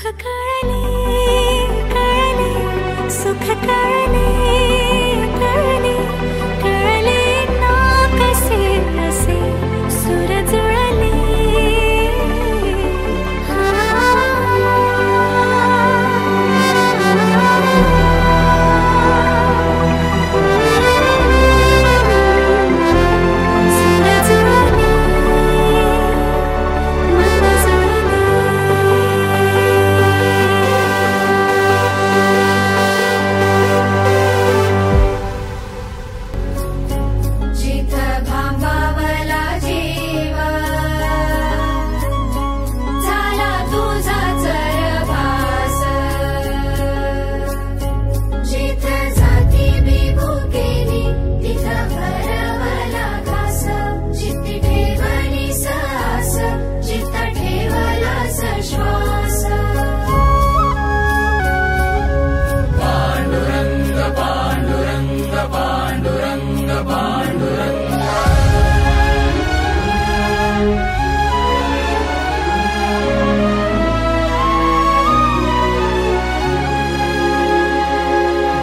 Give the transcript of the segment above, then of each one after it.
कळले कळले सुख कळले कळले कळले ना कसे असे सुर जुळले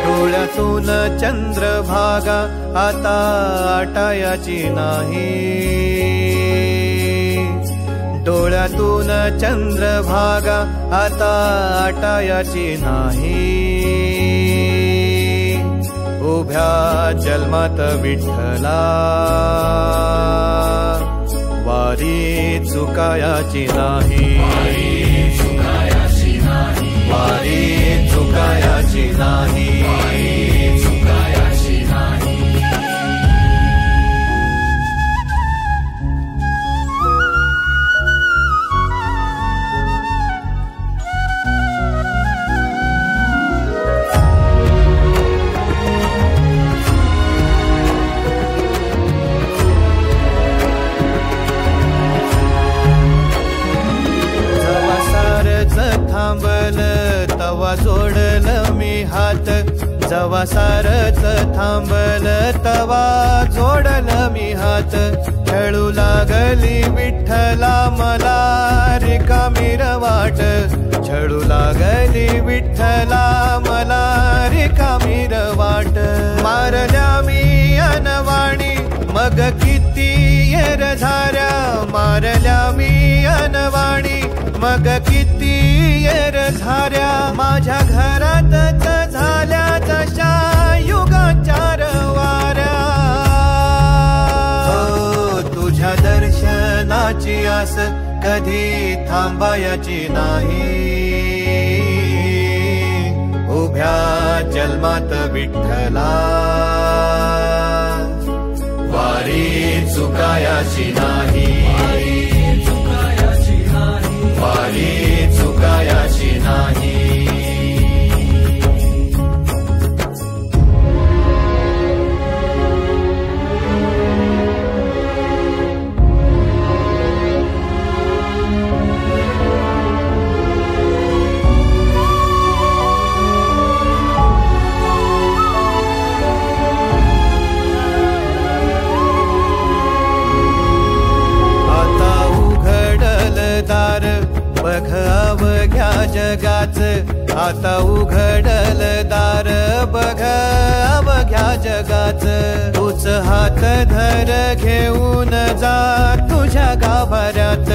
डोळ्यातून चंद्रभागा आता आटायाची नाही डोळ्यातून चंद्रभागा आता आटायाची नाही उभ्या जन्मात विठ्ठला वारी चुकायाची नाही वारी चुकायाची नाही थांबल तवा जोडल मी हात जवा सारच थांबल तवा जोडल मी हात खेळू लागली विठ्ठला मला रिकामी वाट छळू लागली विठ्ठला मला रिकामी वाट मारल्या मी अनवाणी मग किती येर झाऱ्या मारल्या मी अनवाणी मग किती येर झाऱ्या माझ्या घरातच झाल्या जशा युगांच्या वाऱ्या तुझ्या दर्शनाची आस कधी थांबायची नाही उभ्या जन्मात विठ्ठला वारी चुकायाची नाही वारी चुकायाची नाही बघ अवघ्या जगाच आता उघडल दार बघ अवघ्या जगाच तूच हात धर घेऊन जा तुझ्या गाभाऱ्यात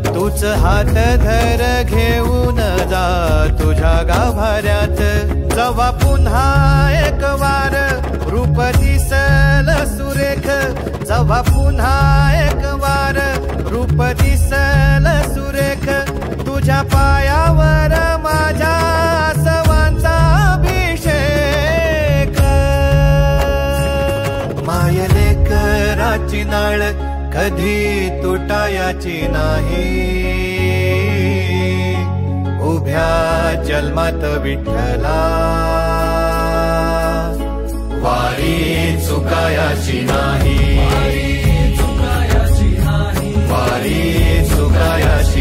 तूच हात धर घेऊन जा तुझ्या गाभाऱ्यात जवा पुन्हा एक वार रूप दिसल सुरेख जवा पुन्हा एक वार रूप दिसल सुरेख तुझ्या पायावर माझ्या सवांचा अभिषेक मायलेकराची नाळ कधी तुटायाची नाही उभ्या जन्मात विठ्ठला वारी चुकायाची नाही वारी चुकायाची